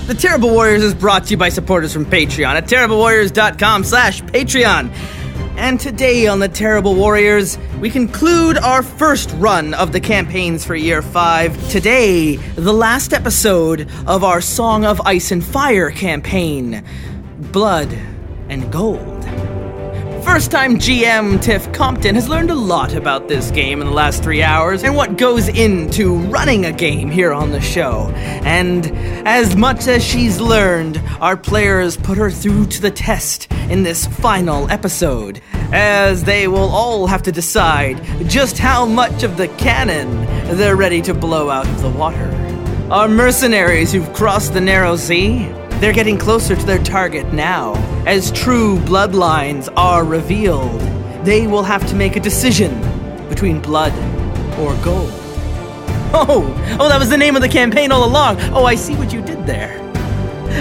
The Terrible Warriors is brought to you by supporters from Patreon at terriblewarriors.com/Patreon. And today on the Terrible Warriors, we conclude our first run of the campaigns for Year 5. Today, the last episode of our Song of Ice and Fire campaign, Blood and Gold. First-time GM Tiff Compton has learned a lot about this game in the last 3 hours and what goes into running a game here on the show. And as much as she's learned, our players put her through to the test in this final episode, as they will all have to decide just how much of the cannon they're ready to blow out of the water. Our mercenaries who've crossed the narrow sea, they're getting closer to their target now. As true bloodlines are revealed, they will have to make a decision between blood or gold. Oh, that was the name of the campaign all along. Oh, I see what you did there.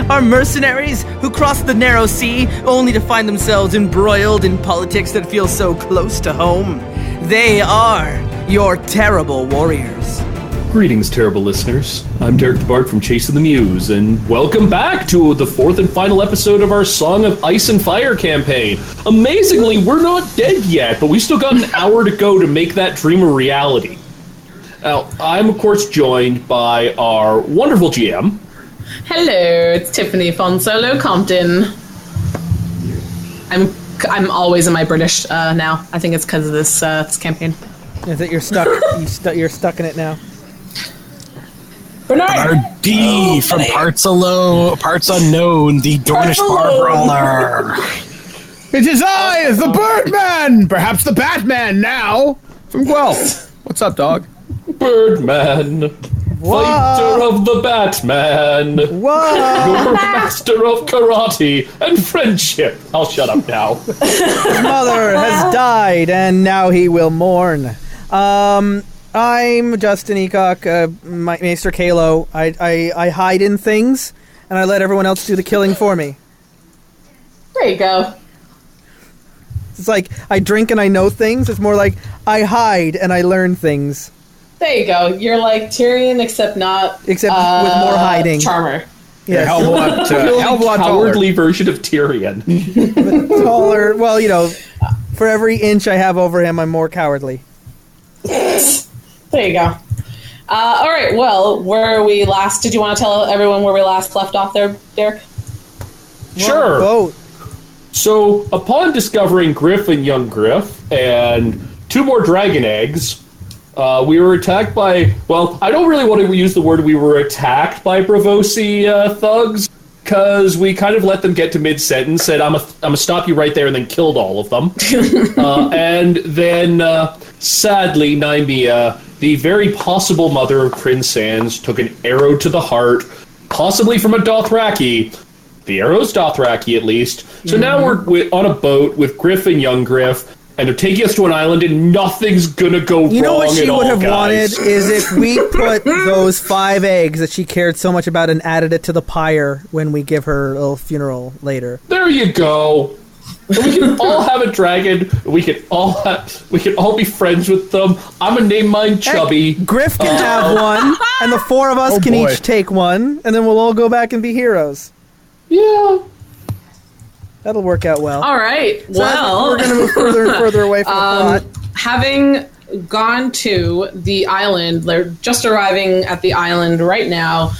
Our mercenaries who crossed the narrow sea only to find themselves embroiled in politics that feel so close to home. They are your terrible warriors. Greetings, terrible listeners. I'm Derek the Bard from Chasing the Muse, and welcome back to the fourth and final episode of our Song of Ice and Fire campaign. Amazingly, we're not dead yet, but we still got an hour to go to make that dream a reality. Now, I'm of course joined by our wonderful GM. Hello, it's Tiffany Fonsolo Compton. I'm always in my British now. I think it's because of this campaign. Is it you're stuck? You're stuck in it now. Bernard D from Parts Unknown, the Dornish bar brawler. It is I, the Birdman, perhaps the Batman now, from Guelph. What's up, dog? Birdman, fighter of the Batman. Whoa! Your master of karate and friendship. I'll shut up now. His mother has died, and now he will mourn. I'm Justin Ecock, Maester Kalo. I hide in things, and I let everyone else do the killing for me. There you go. It's like, I drink and I know things. It's more like, I hide and I learn things. There you go. You're like Tyrion, except with more hiding. Charmer. Yeah, hell of a lot cowardly version of Tyrion. Taller. Well, for every inch I have over him, I'm more cowardly. There you go. All right, well, where are we last? Did you want to tell everyone where we last left off there, Derek? Sure. Boat. So, upon discovering Griff and young Griff, and 2 more dragon eggs, we were attacked by, well, I don't really want to use the word we were attacked by Bravosi thugs, because we kind of let them get to mid-sentence, said, I'm gonna stop you right there, and then killed all of them. And then, sadly, Nymea, the very possible mother of Kryn Sands, took an arrow to the heart, possibly from a Dothraki. The arrow's Dothraki, at least. So now we're on a boat with Griff and young Griff, and they're taking us to an island, and nothing's gonna go wrong at all, guys. You know what she would have wanted is if we put those 5 eggs that she cared so much about and added it to the pyre when we give her a little funeral later. There you go. And we can all have a dragon. We can all be friends with them. I'm gonna name mine Chubby. Hey, Griff can have one, and the 4 of us can each take one, and then we'll all go back and be heroes. Yeah. That'll work out well. All right. So well, we're going to move further and further away from the plot. Having gone to the island, they're just arriving at the island right now.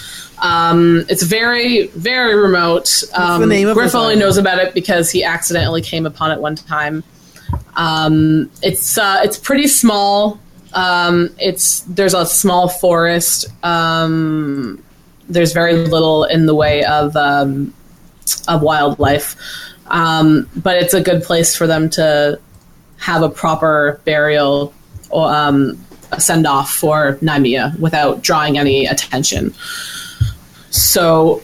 It's very, very remote. What's the name of Griff this only island? knows about it because he accidentally came upon it one time. It's pretty small. There's a small forest. There's very little in the way of wildlife. But it's a good place for them to have a proper burial or a send-off for Nymea without drawing any attention. So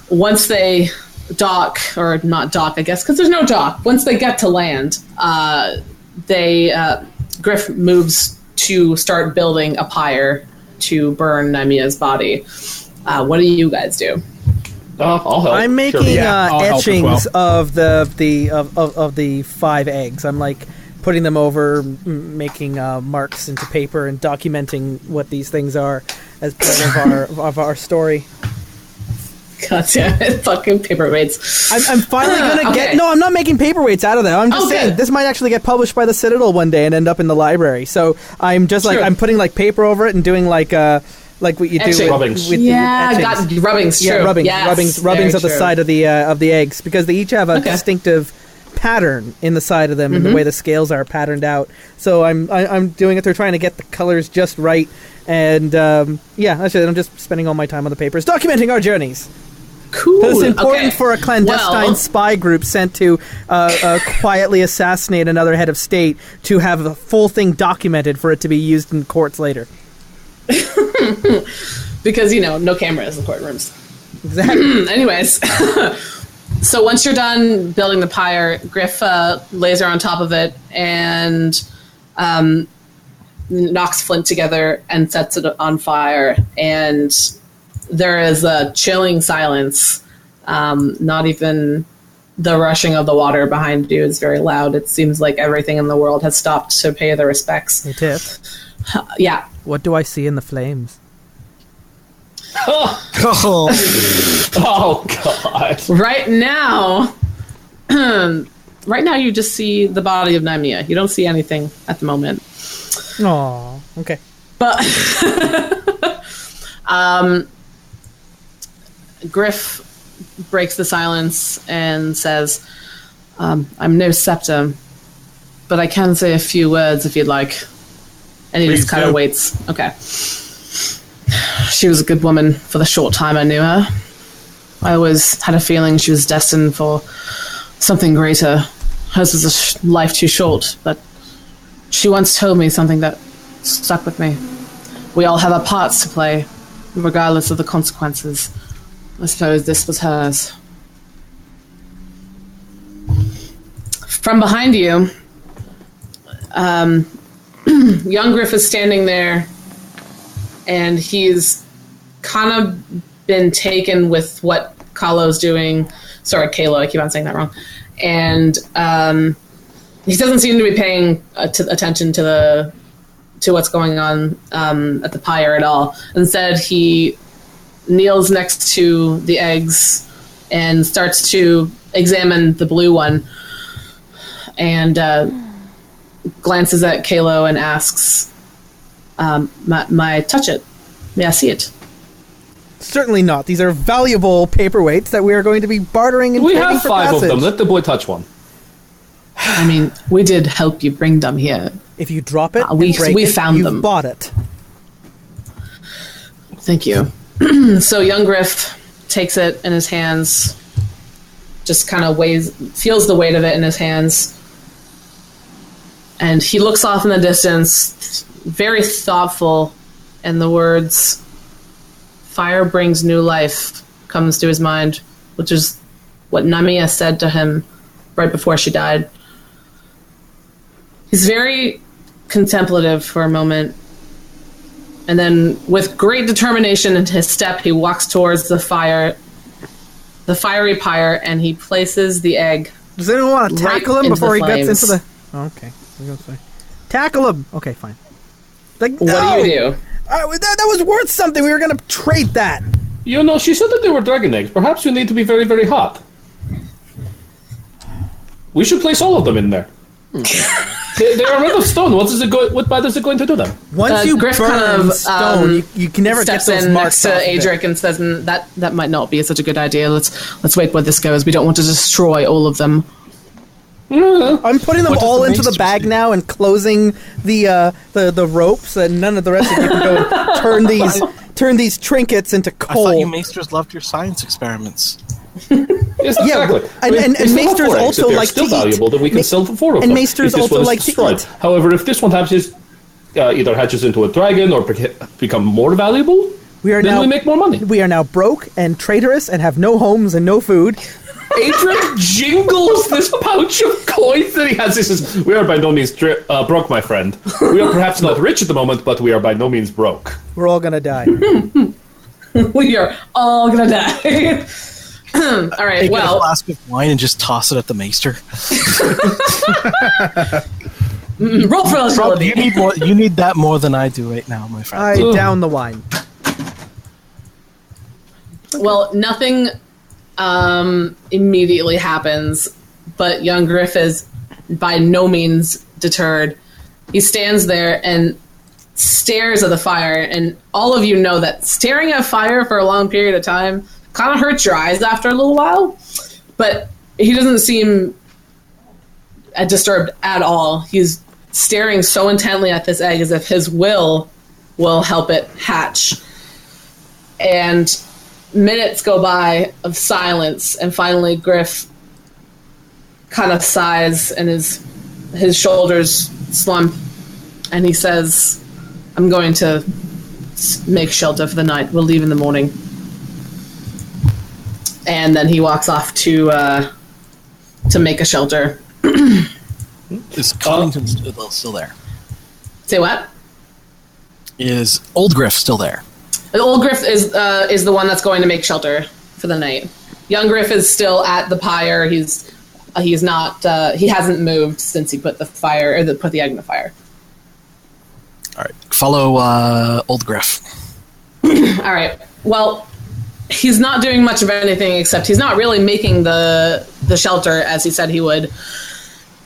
once they dock, or not dock, I guess, because there's no dock. Once they get to land, Griff moves to start building a pyre to burn Nymea's body. What do you guys do? I'll help. I'm making I'll help as etchings well. of the 5 eggs. I'm like putting them over, making marks into paper and documenting what these things are as part of our story. God damn it, fucking paperweights. I'm finally gonna get. No, I'm not making paperweights out of that. I'm just saying this might actually get published by the Citadel one day and end up in the library. So I'm just I'm putting like paper over it and doing like what you do with rubbings. With rubbings. True. Yeah, rubbings. Yes, rubbings at the side of the eggs because they each have a distinctive pattern in the side of them and the way the scales are patterned out. So I'm doing it. They're trying to get the colors just right. And that's it. I'm just spending all my time on the papers, documenting our journeys. Cool. It's important for a clandestine spy group sent to quietly assassinate another head of state to have the full thing documented for it to be used in courts later. Because, no cameras in courtrooms. Exactly. Anyways, so once you're done building the pyre, Griff lays her on top of it and knocks flint together and sets it on fire. And there is a chilling silence. Not even the rushing of the water behind you is very loud. It seems like everything in the world has stopped to pay their respects. Hey, Tiff. Yeah. What do I see in the flames? Oh God! Right now, you just see the body of Nymea. You don't see anything at the moment. Oh, okay. But Griff breaks the silence and says, "I'm no scepter, but I can say a few words if you'd like." And he just kind of waits. Okay. She was a good woman for the short time I knew her. I always had a feeling she was destined for something greater. Hers was a life too short, but she once told me something that stuck with me. We all have our parts to play, regardless of the consequences. I suppose this was hers. From behind you, young Griff is standing there, and he's kind of been taken with what Kahlo's doing. Sorry, Kalo, I keep on saying that wrong. And he doesn't seem to be paying attention to what's going on at the pyre at all. Instead, he kneels next to the eggs and starts to examine the blue one and glances at Kalo and asks, may I touch it? May I see it? Certainly not. These are valuable paperweights that we are going to be bartering and trading for passage. We have 5 of them. Let the boy touch one. I mean, we did help you bring them here. If you drop it, we found you've them. Bought it. Thank you. So young Griff takes it in his hands, just kind of feels the weight of it in his hands, and he looks off in the distance, very thoughtful, and the words, "Fire brings new life," comes to his mind, which is what Nymea said to him right before she died. He's very contemplative for a moment, and then with great determination in his step, he walks towards the fiery pyre, and he places the egg. Does anyone want to tackle him before he gets into the... Oh, okay. I was gonna say. Tackle him! Okay, fine. Like, what do you do? That was worth something. We were going to trade that. She said that they were dragon eggs. Perhaps you need to be very, very hot. We should place all of them in there. They are made of stone. What bad is it going to do them? Once you Griff burn kind of, stone, you can never get those marks next to Adric and says, that might not be such a good idea. Let's wait where this goes. We don't want to destroy all of them. I'm putting them all into the bag now and closing the ropes, and none of the rest of you can go and turn these trinkets into coal. I thought you maesters loved your science experiments. Yes, exactly. And maesters also like to eat. Valuable that we can sell for 4 of them. And maesters also like to eat. However, if this one hatches, either hatches into a dragon or become more valuable, then we make more money. We are now broke and traitorous and have no homes and no food. Adric jingles this pouch of coins that he has. He says, "We are by no means broke, my friend. We are perhaps not rich at the moment, but we are by no means broke. We're all gonna die." We are all gonna die. All right, Take a flask of wine and just toss it at the maester. Roll for agility. You need that more than I do right now, my friend. I down the wine. Well, nothing immediately happens, but young Griff is by no means deterred. He stands there and stares at the fire, and all of you know that staring at fire for a long period of time kind of hurts your eyes after a little while, but he doesn't seem disturbed at all. He's staring so intently at this egg as if his will help it hatch. And minutes go by of silence, and finally Griff kind of sighs and his shoulders slump, and he says, I'm going to make shelter for the night. We'll leave in the morning. And then he walks off to make a shelter. Is Connington still there? Say what? Is Old Griff still there? The old Griff is the one that's going to make shelter for the night. Young Griff is still at the pyre. He's not. He hasn't moved since he put the egg in the fire. All right, follow Old Griff. All right. Well, he's not doing much of anything except he's not really making the shelter as he said he would.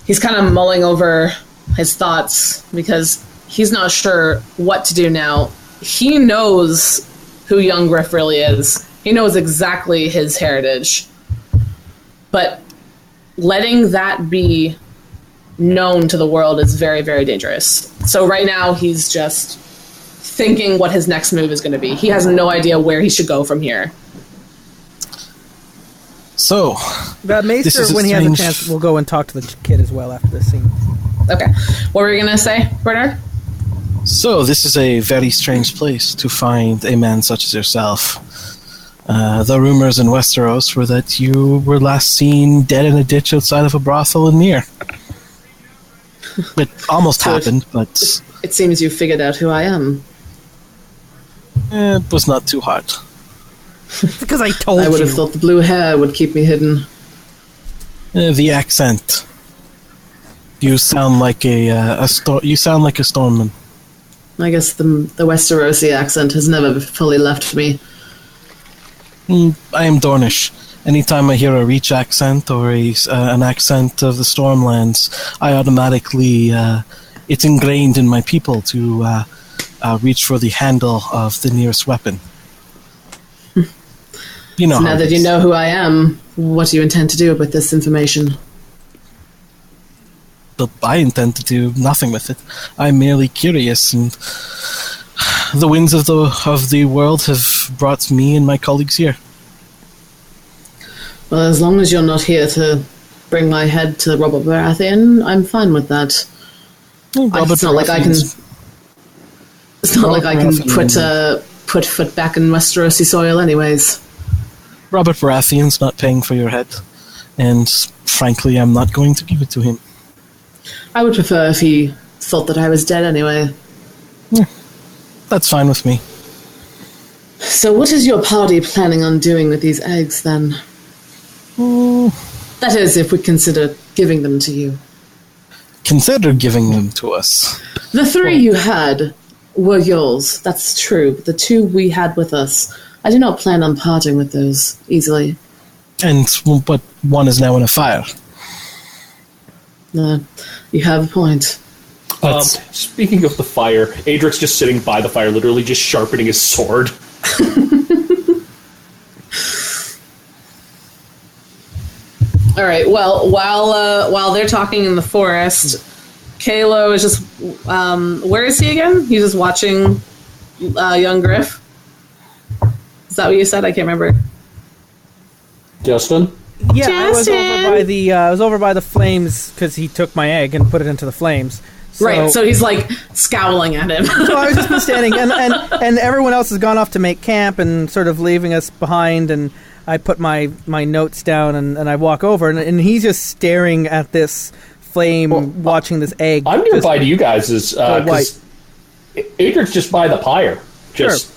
He's kind of mulling over his thoughts because he's not sure what to do now. He knows who young Griff really is. He knows exactly his heritage. But letting that be known to the world is very, very dangerous. So right now he's just thinking what his next move is going to be. He has no idea where he should go from here. So, Maester, when he has a chance, will go and talk to the kid as well after this scene. Okay. What were you going to say, Bernard? So, this is a very strange place to find a man such as yourself. The rumors in Westeros were that you were last seen dead in a ditch outside of a brothel in Myr. It almost happened, but... It seems you figured out who I am. It was not too hard. Because I told you. I would have thought the blue hair would keep me hidden. The accent. You sound like a Stormman. I guess the Westerosi accent has never fully left me. I am Dornish. Anytime I hear a Reach accent or an accent of the Stormlands, I automatically it's ingrained in my people to reach for the handle of the nearest weapon. You know. So now that you know who I am, what do you intend to do with this information? But I intend to do nothing with it. I'm merely curious, and the winds of the world have brought me and my colleagues here. Well, as long as you're not here to bring my head to Robert Baratheon, I'm fine with that. It's not like I can. It's not like I can put foot back in Westerosi soil, anyways. Robert Baratheon's not paying for your head, and frankly, I'm not going to give it to him. I would prefer if he thought that I was dead anyway. Yeah, that's fine with me. So what is your party planning on doing with these eggs, then? That is, if we consider giving them to you. Consider giving them to us. The three you had were yours, that's true. But the two we had with us, I do not plan on parting with those easily. But one is now in a fire. You have a point. Speaking of the fire, Adric's just sitting by the fire, literally just sharpening his sword. All right. Well, while they're talking in the forest, Kalo is just where is he again? He's just watching young Griff. Is that what you said? I can't remember. Justin? Yeah, I was over by the flames because he took my egg and put it into the flames. So, right, so he's like scowling at him. So I was just been standing, and everyone else has gone off to make camp and sort of leaving us behind. And I put my notes down and I walk over, and he's just staring at this flame, watching this egg. I'm nearby to you guys, because Adric's just by the pyre, just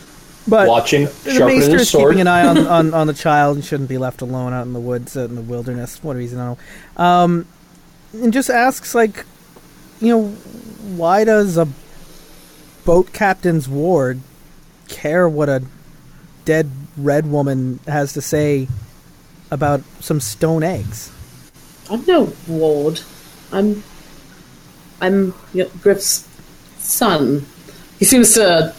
watching, sharpening the his sword. Keeping an eye on the child and shouldn't be left alone out in the woods, in the wilderness. What does he know? And just asks, like, why does a boat captain's ward care what a dead red woman has to say about some stone eggs. I'm no ward. I'm Griff's son. He seems to,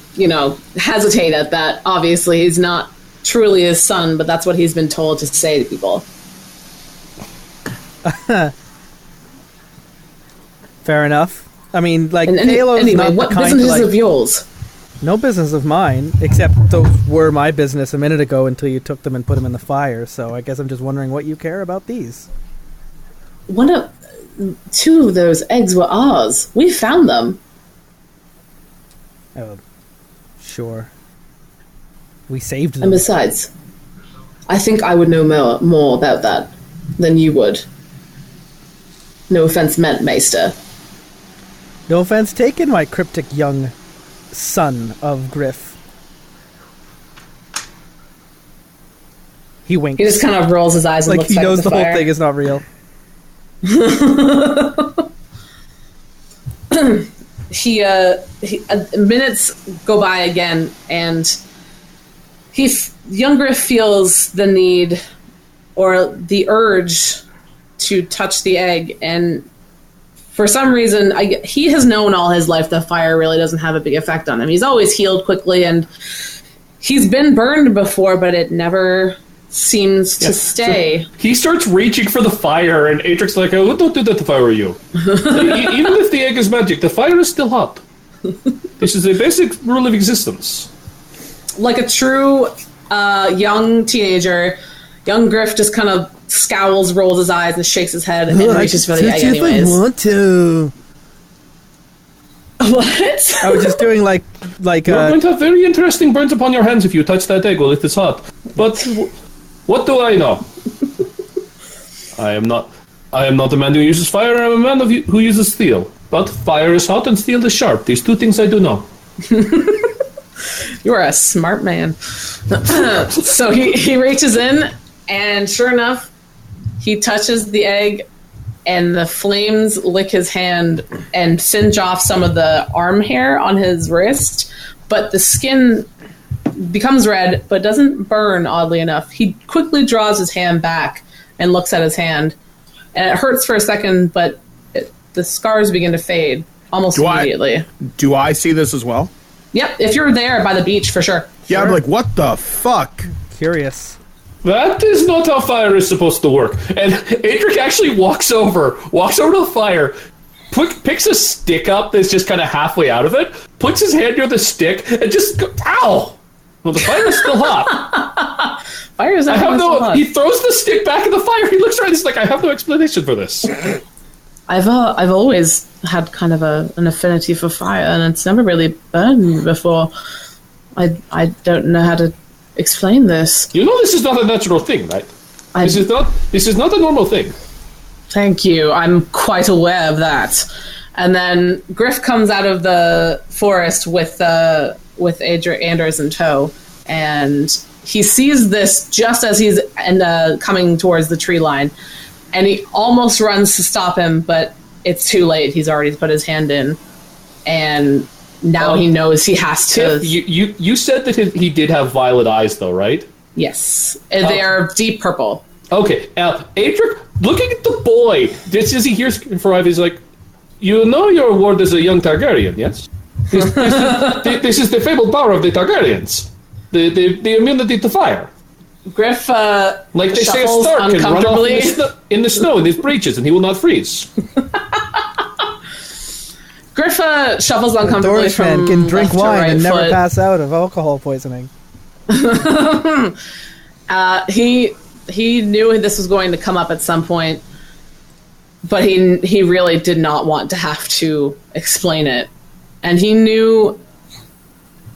hesitate at that. Obviously, he's not truly his son, but that's what he's been told to say to people. Fair enough. I mean, like, Halo's anyway, not what the kind business to, of yours? No business of mine, except those were my business a minute ago until you took them and put them in the fire, so I guess I'm just wondering what you care about these. Two of those eggs were ours. We found them. Oh, sure. We saved them. And besides, I think I would know more about that than you would. No offense meant, Maester. No offense taken, my cryptic young son of Griff. He winks. He just kind of rolls his eyes and like looks he back knows at the whole fire. thing is not real. Minutes go by again, and young Griff feels the need or the urge to touch the egg, and for some reason, he has known all his life that fire really doesn't have a big effect on him. He's always healed quickly, and he's been burned before, but it never seems to stay. So he starts reaching for the fire, and Atric's like, oh, don't do that if I were you. Even if the egg is magic, the fire is still hot. This is a basic rule of existence. Like a true young teenager, young Griff just kind of scowls, rolls his eyes, and shakes his head, and reaches for the egg anyways. I want to. What? I was just doing like You're going to have very interesting burns upon your hands if you touch that egg while it is hot. But what do I know? I am not a man who uses fire. I am a man who uses steel. But fire is hot and steel is sharp. These two things I do know. You are a smart man. So he reaches in, and sure enough, he touches the egg, and the flames lick his hand and singe off some of the arm hair on his wrist, but the skin becomes red, but doesn't burn, oddly enough. He quickly draws his hand back and looks at his hand, and it hurts for a second, but the scars begin to fade almost immediately. Do I see this as well? Yep, if you're there by the beach, for sure. Yeah, I'm like, what the fuck? Curious. That is not how fire is supposed to work. And Adric actually walks over to the fire, picks a stick up that's just kind of halfway out of it, puts his hand near the stick, and just ow! Well, the fire is still hot. Fire is still hot. He throws the stick back in the fire. He looks around. He's like, I have no explanation for this. I've always had kind of an affinity for fire, and it's never really burned me before. I don't know how to explain this. You know this is not a natural thing, right? This is not a normal thing. Thank you. I'm quite aware of that. And then Griff comes out of the forest with Anders in tow, and he sees this just as he's coming towards the tree line, and he almost runs to stop him, but it's too late. He's already put his hand in, and now he knows he has to. Tiff, you said that he did have violet eyes, though, right? Yes, they are deep purple. Okay, now Adric, looking at the boy, just as he hears from Ive, he's like, "You know your ward is a young Targaryen, yes? This is the fabled power of the Targaryens, the immunity to fire." Griff, like they say, a Stark can run off in the snow in his breeches, and he will not freeze. Griff shuffles uncomfortably from can drink wine right and never foot. pass out of alcohol poisoning. He knew this was going to come up at some point, but he really did not want to have to explain it. And he knew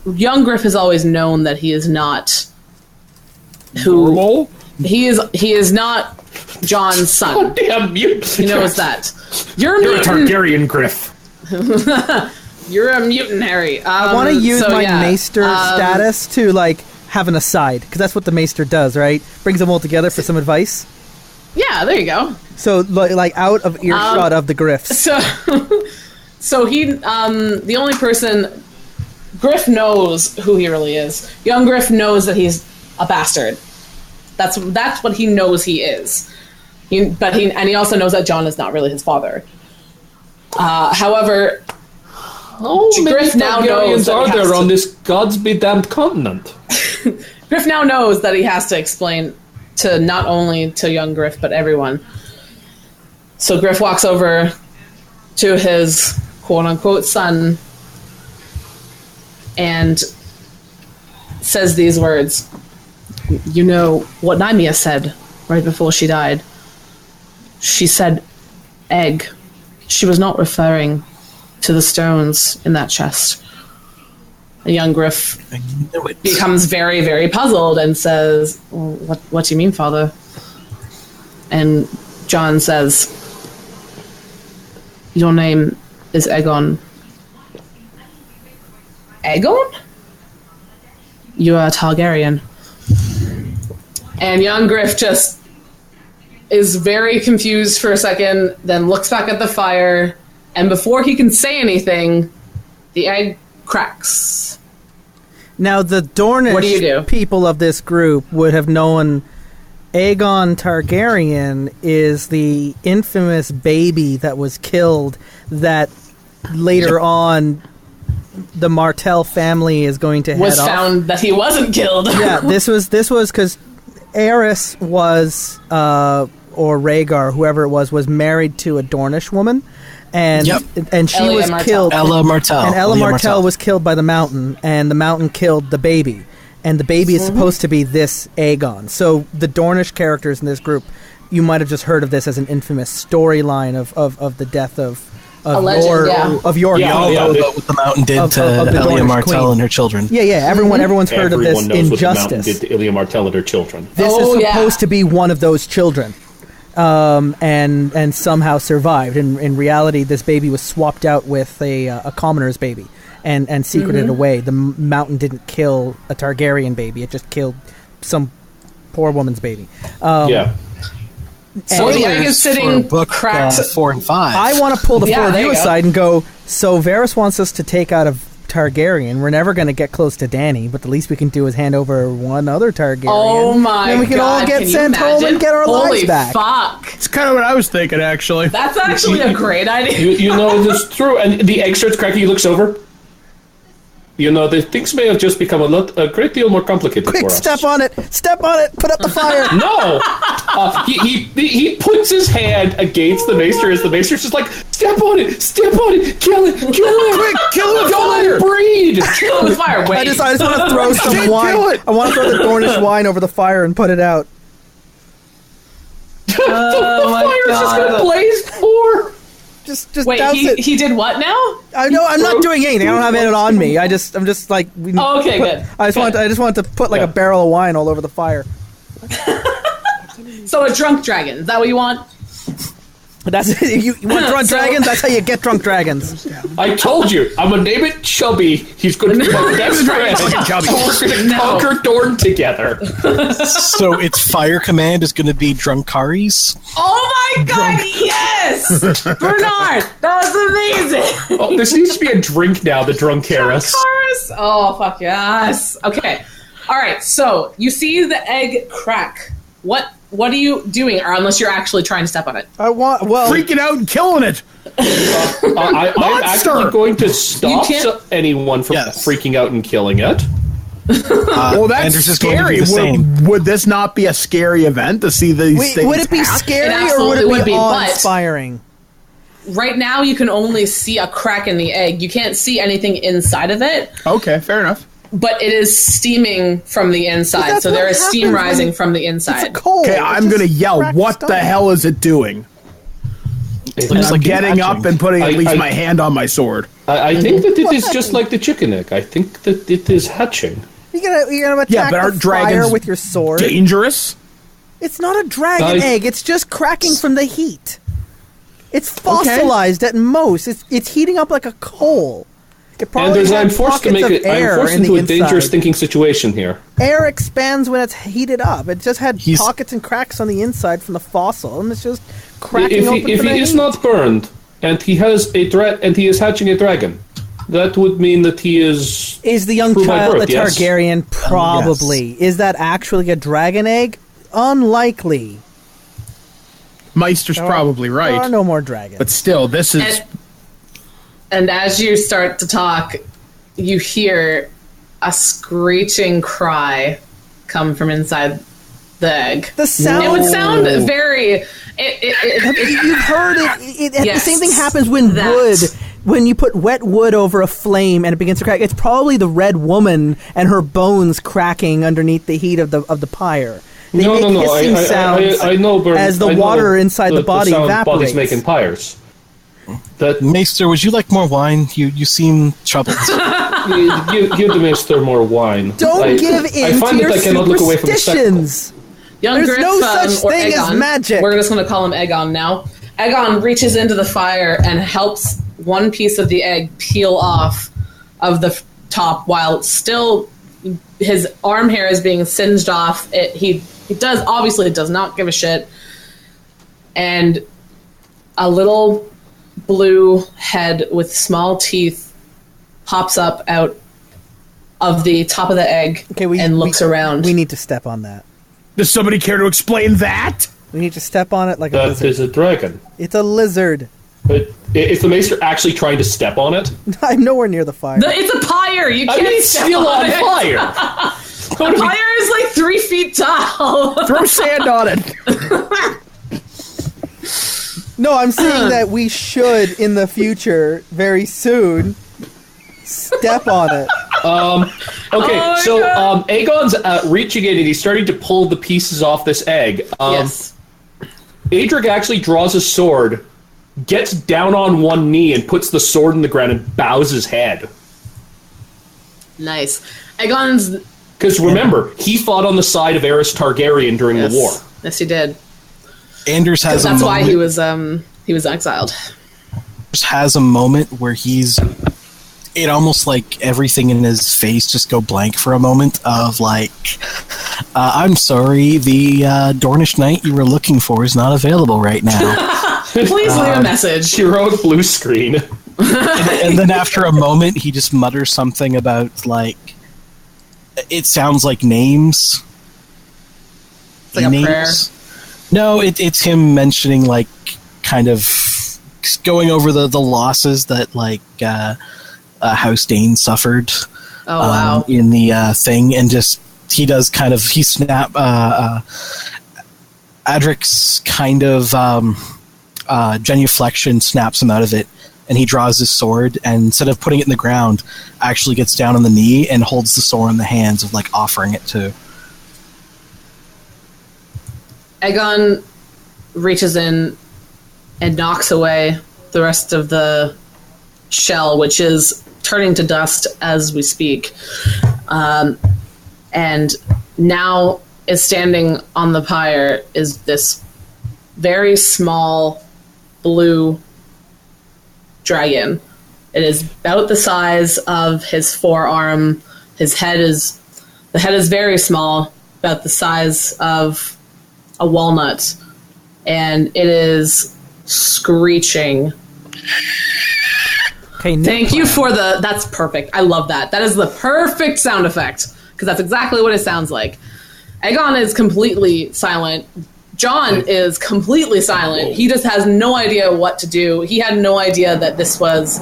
young Griff has always known that he is not Normal? He is not John's son. Oh, damn mutant. He knows that. You're a Targaryen, Griff. You're a mutant, Harry. I want to use my maester status to have an aside, because that's what the maester does, right? Brings them all together for some advice. Yeah, there you go. So out of earshot of the Griffs. So he the only person Griff knows who he really is. Young Griff knows that he's a bastard. That's what he knows he is. He also knows that John is not really his father. However, Griff now knows that are there on this God's be damned continent? Griff now knows that he has to explain to not only to young Griff but everyone. So Griff walks over to his quote-unquote son and says these words. You know what Nymea said right before she died? She said egg. She was not referring to the stones in that chest. A young Griff becomes very, very puzzled and says, what do you mean, Father? And John says, your name is Aegon. Aegon? You are a Targaryen. And young Griff just is very confused for a second, then looks back at the fire, and before he can say anything, the egg cracks. Now, the Dornish people of this group would have known Aegon Targaryen is the infamous baby that was killed that later on the Martell family is going to head was found that he wasn't killed. Yeah, this was because Aerys was or Rhaegar, whoever it was married to a Dornish woman, and she Elia was Martell. killed. Ella Martell. And Ella Martell was killed by the Mountain, and the Mountain killed the baby. And the baby is supposed to be this Aegon. So the Dornish characters in this group, you might have just heard of this as an infamous storyline of the death of legend, your what the Mountain did to Elia Martell and her children. Everyone's heard of this knows injustice. What the Mountain did to Elia Martell and her children. This is supposed to be one of those children, and somehow survived. In reality, this baby was swapped out with a commoner's baby. And secreted away. The Mountain didn't kill a Targaryen baby. It just killed some poor woman's baby. So the egg is sitting cracked. 4 and 5. I want to pull the four of you go. aside and go, so Varys wants us to take out of Targaryen. We're never going to get close to Dany, but the least we can do is hand over one other Targaryen. Oh my god. Then we can all get sent home and get our lives back. Fuck. It's kind of what I was thinking, actually. That's actually a great idea. You know, it's true. And the egg starts cracking. He looks over. You know, the things may have just become a great deal more complicated Quick, for us. step on it! Step on it! Put up the fire! No! He puts his hand against the maester as the maester's just like, step on it! Step on it! Kill it! Kill it! Quick, kill it with Don't let fire! it breed! Kill him with fire. Wait. I just want to throw some wine. Kill it. I want to throw the Dornish wine over the fire and put it out. The fire's just gonna blaze more! Just Wait, douse it. he did what now? I know I'm not doing anything. I don't have it on me. I'm just like. Okay, good. I just want to put like a barrel of wine all over the fire. So a drunk dragon. Is that what you want? That's you want drunk dragons. That's how you get drunk dragons. I told you, I'm gonna name it Chubby. He's going to be my best friend. We're going to conquer Dorne together. So its fire command is going to be Drunkaris? Oh my god, yes! Bernard, that was amazing! Oh, this needs to be a drink now, the Drunkaris. Drunkaris? Oh, fuck yes. Okay. Alright, so you see the egg crack. What are you doing? Or unless you're actually trying to step on it. Freaking out and killing it. I'm actually going to stop anyone from freaking out and killing it. Well, that's scary. Would this not be a scary event to see these things? Would it be scary or would it be awe-inspiring? Right now, you can only see a crack in the egg. You can't see anything inside of it. Okay, fair enough. But it is steaming from the inside, so there is steam rising from the inside. It's cold. Okay, I'm going to yell, what the hell is it doing? And I'm getting up and putting at least my hand on my sword. I think that it is just like the chicken egg. I think that it is hatching. You're gonna attack but aren't the fire dragons with your sword. Dangerous? It's not a dragon egg. It's just cracking from the heat. It's fossilized at most. It's heating up like a coal. I'm forced into a dangerous thinking situation here. Air expands when it's heated up. It just had pockets and cracks on the inside from the fossil, and it's just cracking open. If he is not burned, and he has he is hatching a dragon, that would mean that he is... Is the young Through my child birth, a yes. Targaryen? Probably. Is that actually a dragon egg? Unlikely. Meister's probably There are right. no more dragons. But still, this is... And as you start to talk, you hear a screeching cry come from inside the egg. The sound... It would sound very... You've heard it. Yes, the same thing happens when when you put wet wood over a flame and it begins to crack. It's probably the red woman and her bones cracking underneath the heat of the pyre. They make hissing sounds I know, Bert, as the water inside the body sound evaporates. Body's making pyres. That Maester, would you like more wine? You seem troubled. give the Maester more wine. Don't give in I find to your that I cannot look away from the spectacle. superstitions. Young There's Griff, no such or thing as Aegon, magic. We're just going to call him Aegon now. Aegon reaches into the fire and helps one piece of the egg peel off of the top while still his arm hair is being singed off. He does not give a shit. And a little blue head with small teeth pops up out of the top of the egg and looks around. We need to step on that. Does somebody care to explain that? We need to step on it like a That lizard. is a dragon. It's a lizard. But is the Maester actually trying to step on it? I'm nowhere near the fire. It's a pyre. You I can't mean, it's step still on it. fire. The pyre is like 3 feet tall. Throw sand on it. No, I'm saying that we should, in the future, very soon, step on it. Okay, so Aegon's reaching in and he's starting to pull the pieces off this egg. Yes. Adric actually draws his sword, gets down on one knee and puts the sword in the ground and bows his head. Nice. Aegon's... Because remember, he fought on the side of Aerys Targaryen during the war. Yes, he did. Anders has a That's moment. why he was exiled. Has a moment where it almost like everything in his face just go blank for a moment of like, I'm sorry, the Dornish knight you were looking for is not available right now. Please leave a message. Heroic blue screen. and then after a moment, he just mutters something about like, it sounds like names. It's like a prayer. No, it's him mentioning like kind of going over the losses that like House Dane suffered. Oh wow! In the thing, and just he Adric's kind of genuflection snaps him out of it, and he draws his sword, and instead of putting it in the ground, actually gets down on the knee and holds the sword in the hands of like offering it to. Aegon reaches in and knocks away the rest of the shell, which is turning to dust as we speak. And now is standing on the pyre is this very small blue dragon. It is about the size of his forearm. The head is very small, about the size of a walnut, and it is screeching. Okay, Thank you for that's perfect. I love that. That is the perfect sound effect, because that's exactly what it sounds like. Aegon is completely silent. John is completely silent. He just has no idea what to do. He had no idea that this was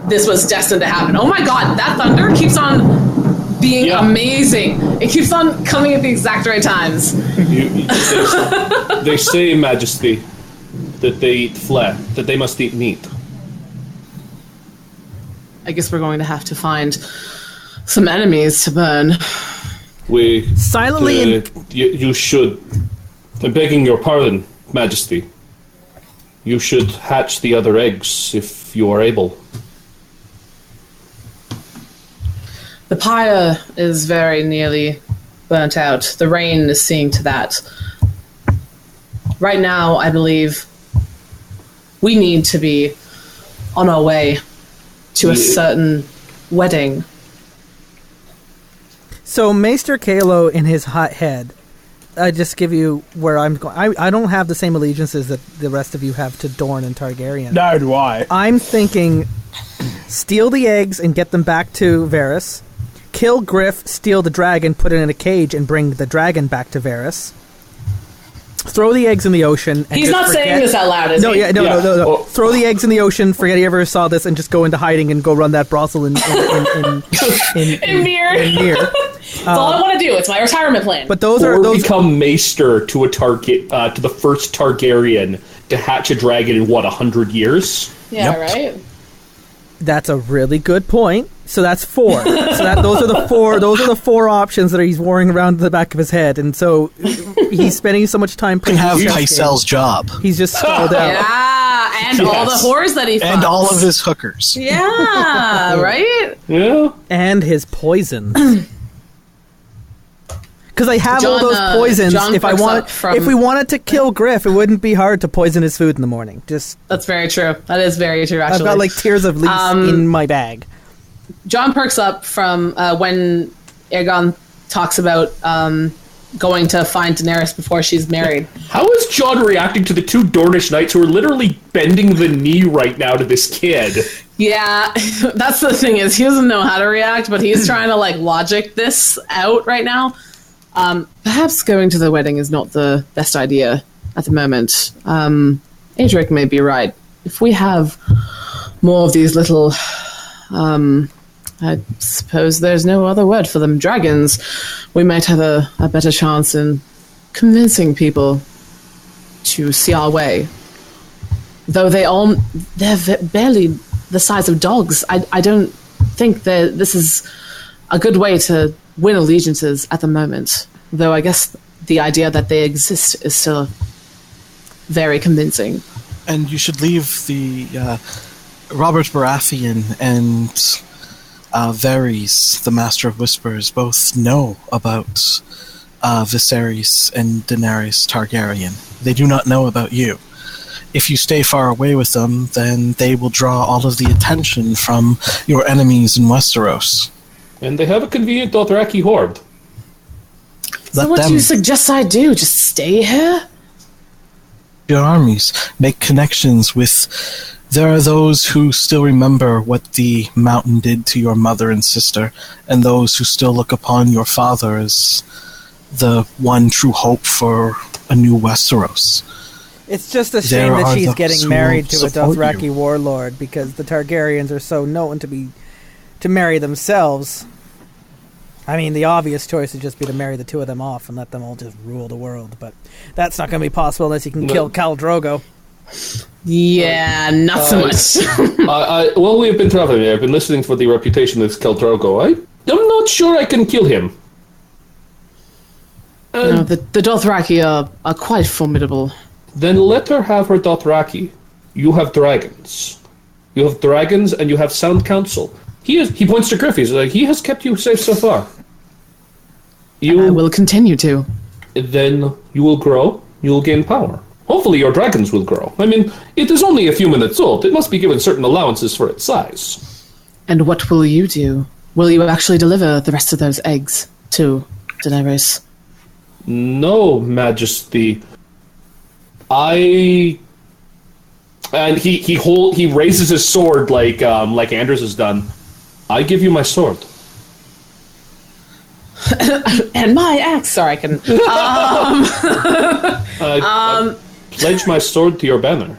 destined to happen. Oh my god, that thunder keeps on being amazing. It keeps on coming at the exact right times. They say, Majesty, that they eat flesh, that they must eat meat. I guess we're going to have to find some enemies to burn. Silently you should. I'm begging your pardon, Majesty. You should hatch the other eggs if you are able. The pyre is very nearly burnt out. The rain is seeing to that. Right now, I believe we need to be on our way to a certain wedding. So Maester Kalo in his hot head, I just give you where I'm going. I don't have the same allegiances that the rest of you have to Dorne and Targaryen. Neither do I. I'm thinking steal the eggs and get them back to Varys, kill Griff, steal the dragon, put it in a cage, and bring the dragon back to Varys. Throw the eggs in the ocean. And He's not saying this out loud, is he? No. Oh. Throw the eggs in the ocean, forget he ever saw this, and just go into hiding and go run that brothel in Mir. That's all I want to do. It's my retirement plan. But those become maester to a target to the first Targaryen to hatch a dragon in 100 years. Yeah, right. That's a really good point. So that's 4. Those are the four options that he's worrying around the back of his head, and so he's spending so much time can have Pycelle's job. He's just stalled out. Yeah, and all the whores that he fucks. And all of his hookers. Yeah, right? Yeah. And his poison. Because I have all those poisons. If we wanted to kill Griff, it wouldn't be hard to poison his food in the morning. That's very true. That is very true, actually. I've got like tears of leaf in my bag. John perks up from when Aegon talks about going to find Daenerys before she's married. How is John reacting to the 2 Dornish knights who are literally bending the knee right now to this kid? Yeah, that's the thing is he doesn't know how to react, but he's trying to like logic this out right now. Perhaps going to the wedding is not the best idea at the moment. Adric may be right. If we have more of these little, I suppose there's no other word for them, dragons, we might have a better chance in convincing people to see our way. Though they're barely the size of dogs. I don't think that this is a good way to win allegiances at the moment, though I guess the idea that they exist is still very convincing. And you should leave the Robert Baratheon and Varys, the Master of Whispers, both know about Viserys and Daenerys Targaryen. They do not know about you. If you stay far away with them, then they will draw all of the attention from your enemies in Westeros. And they have a convenient Dothraki horde. So what do you suggest I do? Just stay here? Your armies. Make connections with... There are those who still remember what the mountain did to your mother and sister, and those who still look upon your father as the one true hope for a new Westeros. It's just a shame that she's getting married to a Dothraki warlord, because the Targaryens are so known to marry themselves. I mean, the obvious choice would just be to marry the 2 of them off and let them all just rule the world, but that's not going to be possible unless you can kill Khal Drogo. Yeah, not so much. Well, we've been traveling. I've been listening for the reputation of Khal Drogo. I'm not sure I can kill him. No, the Dothraki are quite formidable. Then let her have her Dothraki. You have dragons. You have dragons and you have sound counsel. He points to Griff. He's like, he has kept you safe so far. I will continue to. Then you will grow. You will gain power. Hopefully your dragons will grow. I mean, it is only a few minutes old. It must be given certain allowances for its size. And what will you do? Will you actually deliver the rest of those eggs to Daenerys? No, Majesty. And he raises his sword like Anders has done. I give you my sword. And my axe. Sorry, I can. I pledge my sword to your banner.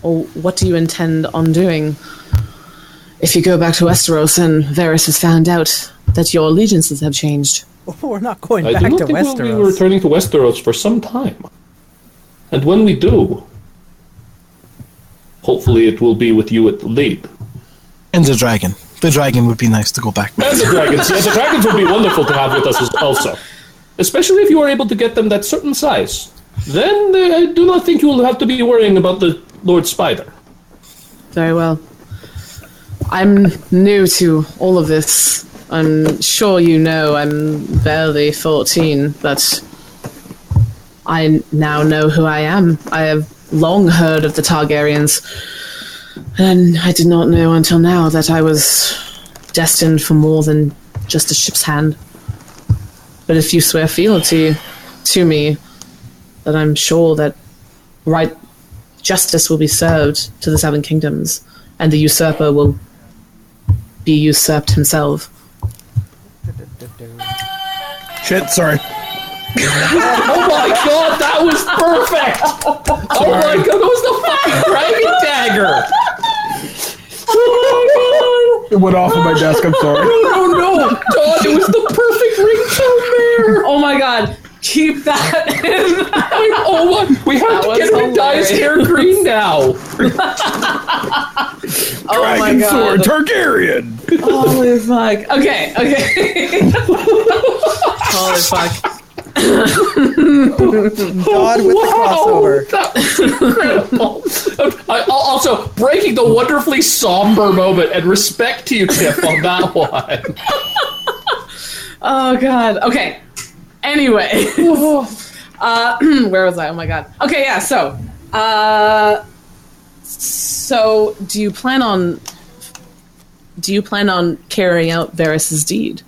Or what do you intend on doing if you go back to Westeros and Varys has found out that your allegiances have changed? We're not going back to Westeros. I do not think we'll be returning to Westeros for some time. And when we do, hopefully it will be with you at the lead. And the dragon. The dragon would be nice to go back with. And the dragons. Yeah, the dragons would be wonderful to have with us also. Especially if you are able to get them that certain size. Then I do not think you will have to be worrying about the Lord Spider. Very well. I'm new to all of this. I'm sure you know I'm barely 14, but I now know who I am. I have long heard of the Targaryens, and I did not know until now that I was destined for more than just a ship's hand. But if you swear fealty to me, then I'm sure that right justice will be served to the Seven Kingdoms, and the usurper will be usurped himself. Shit, sorry. Oh my god, that was perfect! Oh my god, that was the fucking dragon dagger! Oh It went off of my desk, I'm sorry. no! Dodd, it was the perfect ringtone there! Oh my god, keep that in. Oh my, we have to get him to dye his hair green now! Oh my Dragon sword, god. Targaryen! Holy fuck. Okay. Holy fuck. God with the crossover. That was incredible. Also, breaking the wonderfully somber moment, and respect to you, Tiff, on that one. Oh god. Okay. Anyway. Where was I? Oh my god. Okay, yeah, so do you plan on carrying out Varys' deed?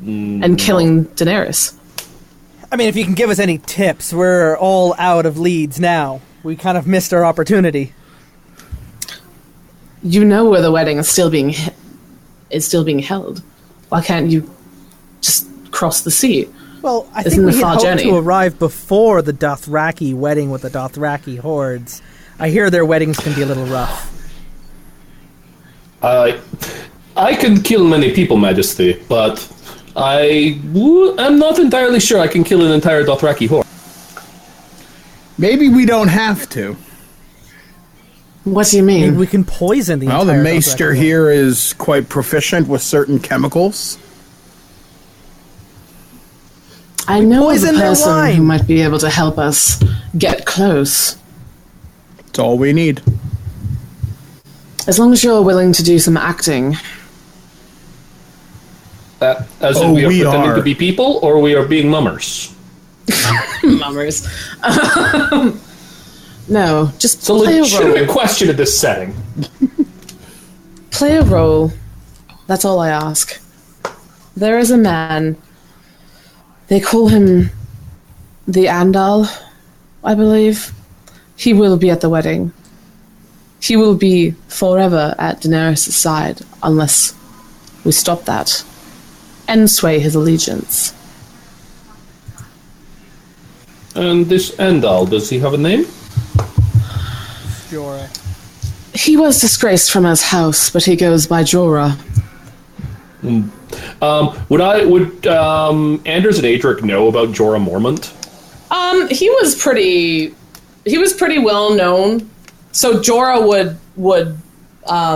And killing Daenerys? I mean, if you can give us any tips, we're all out of leads now. We kind of missed our opportunity. You know where the wedding is still being held. Why can't you just cross the sea? Well, I Isn't think we the had far hoped journey? to arrive before the Dothraki wedding with the Dothraki hordes. I hear their weddings can be a little rough. I can kill many people, Majesty, but I'm not entirely sure I can kill an entire Dothraki horde. Maybe we don't have to. What do you mean? Maybe we can poison the Well, entire the maester Dothraki horde. here is quite proficient with certain chemicals. I know of a poison their person wine. who might be able to help us get close. That's all we need. As long as you're willing to do some acting. As Oh, in we are we pretending are. to be people, or we are being mummers? Mummers. No, just It's a play a legitimate role. question in this setting. Play a role. That's all I ask. There is a man. They call him the Andal, I believe. He will be at the wedding. He will be forever at Daenerys' side unless we stop that and sway his allegiance. And this Endal, does he have a name? Jorah. He was disgraced from his house, but he goes by Jorah. Would Anders and Adric know about Jorah Mormont? He was pretty well known. So Jorah would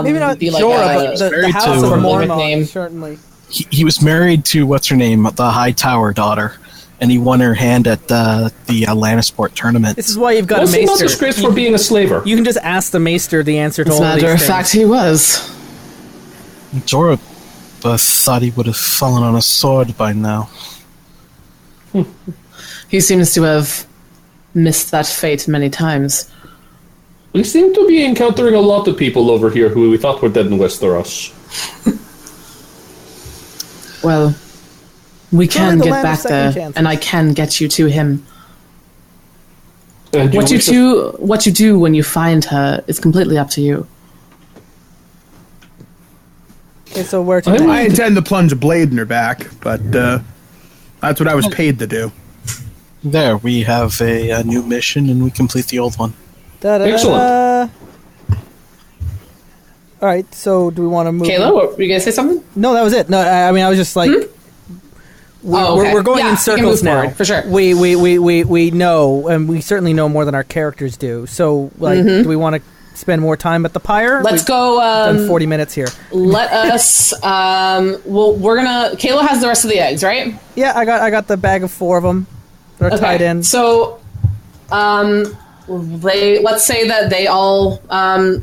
Maybe not be like Jorah, a- but the Married House to- of Prolific Mormont, name. certainly. He was married to what's her name, the High Tower daughter, and he won her hand at the Lannisport tournament. This is why you've got Was a he not maester. disgraced for being a slaver? You can just ask the maester the answer to As all a of these matter of things. fact, he was. Jorah thought he would have fallen on a sword by now. He seems to have missed that fate many times. We seem to be encountering a lot of people over here who we thought were dead in Westeros. Well, we It's only can the get land of back second there, chances. and I can get you to him. And What wish you do when you find her is completely up to you. Okay, so where to I- next? I intend to plunge a blade in her back, but that's what I was paid to do. There, we have a new mission, and we complete the old one. Da-da-da-da. Excellent. All right, so do we want to move? Kayla, were you gonna say something? No, that was it. No, I mean I was just like, Oh, okay. we're going Yeah, in we can circles move now. forward, for sure. We know, and we certainly know more than our characters do. So, like, do we want to spend more time at the pyre? Let's We've go. done 40 minutes here. Let us. Well, we're gonna. Kayla has the rest of the eggs, right? Yeah, I got the bag of 4 of them. They're tied in. So, let's say that they all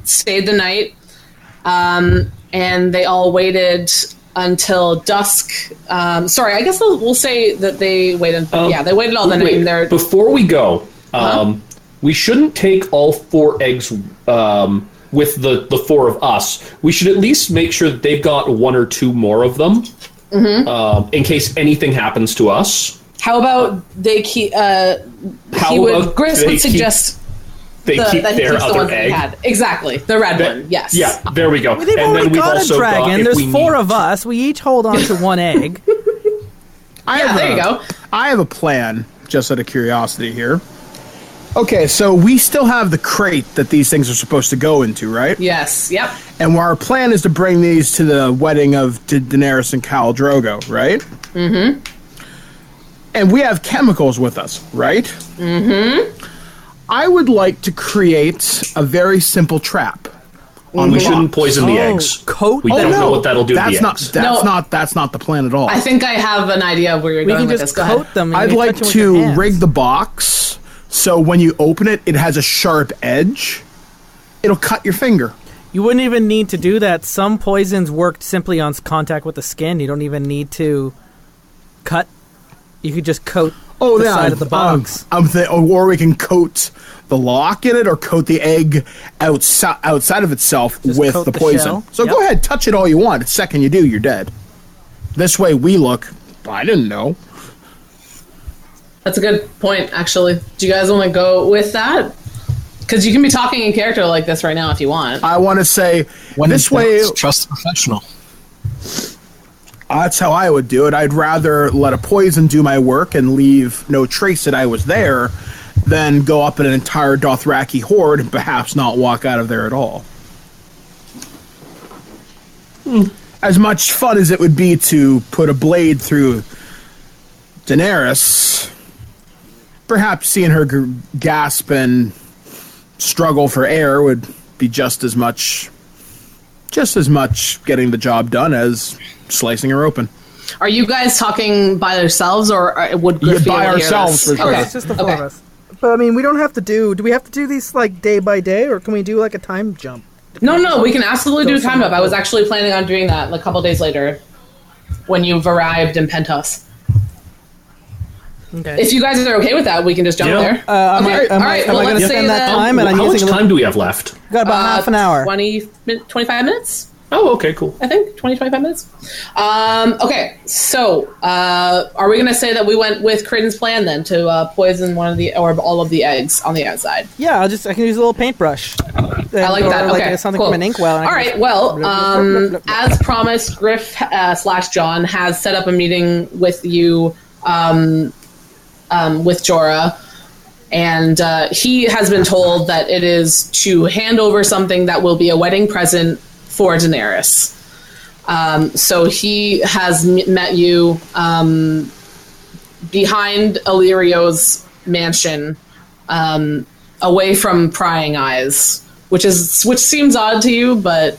stayed the night, and they all waited until dusk. Sorry, I guess we'll say that they waited. Yeah, they waited all the night. Wait, And they're before we go, we shouldn't take all 4 eggs with the 4 of us. We should at least make sure that they've got 1 or 2 more of them in case anything happens to us. how about they keep? How He would. about Gris they would keep- suggest. they keep that he their keeps the other ones that he egg. had. Exactly, the red one. Yes. Yeah, there we go. They've already got a dragon. There's 4 of us. We each hold on to 1 egg. There you go. I have a plan, just out of curiosity here. Okay, so we still have the crate that these things are supposed to go into, right? Yes. Yep. And our plan is to bring these to the wedding of Daenerys and Khal Drogo, right? Mm-hmm. And we have chemicals with us, right? Mm-hmm. I would like to create a very simple trap. We shouldn't poison the eggs. Coat We don't know what that'll do to the eggs. That's not the plan at all. I think I have an idea of where you're We going can with just this. Go coat ahead. them. And I'd you like touch them with your to hands. rig the box so when you open it, it has a sharp edge. It'll cut your finger. You wouldn't even need to do that. Some poisons worked simply on contact with the skin. You don't even need to cut. You could just coat the side of the box. Or we can coat the lock in it, or coat the egg outside of itself Just with coat the the poison. shell. So Yep. go ahead, touch it all you want. The second you do, you're dead. This way we look. I didn't know. That's a good point, actually. Do you guys want to go with that? Because you can be talking in character like this right now if you want. I want to say When this in doubt, way. trust the professional. That's how I would do it. I'd rather let a poison do my work and leave no trace that I was there than go up in an entire Dothraki horde and perhaps not walk out of there at all. As much fun as it would be to put a blade through Daenerys, perhaps seeing her gasp and struggle for air would be just as much getting the job done as slicing her open. Are you guys talking by yourselves, or would Griff be by able to hear ourselves, this? for sure. Okay. It's just the 4 of us. But I mean, we don't have to do we have to do these like day by day, or can we do like a time jump? No, we can absolutely do a time somewhere up. I was cool. actually planning on doing that like a couple days later when you've arrived in Pentos. Okay. If you guys are okay with that, we can just jump Yeah. there. Am I let's going to say spend that time? And I'm How much using time do we have left? got about half an hour. 25 minutes? Oh, okay, cool. I think 25 minutes. Okay, so are we going to say that we went with Creighton's plan then to poison one of the or all of the eggs on the outside? Yeah, I can use a little paintbrush. I like that. Okay, something cool. from an inkwell. and I All can right. just- Well, as promised, Griff / John has set up a meeting with you, with Jorah, and he has been told that it is to hand over something that will be a wedding present for Daenerys. So he has met you behind Illyrio's mansion, away from prying eyes, which seems odd to you, but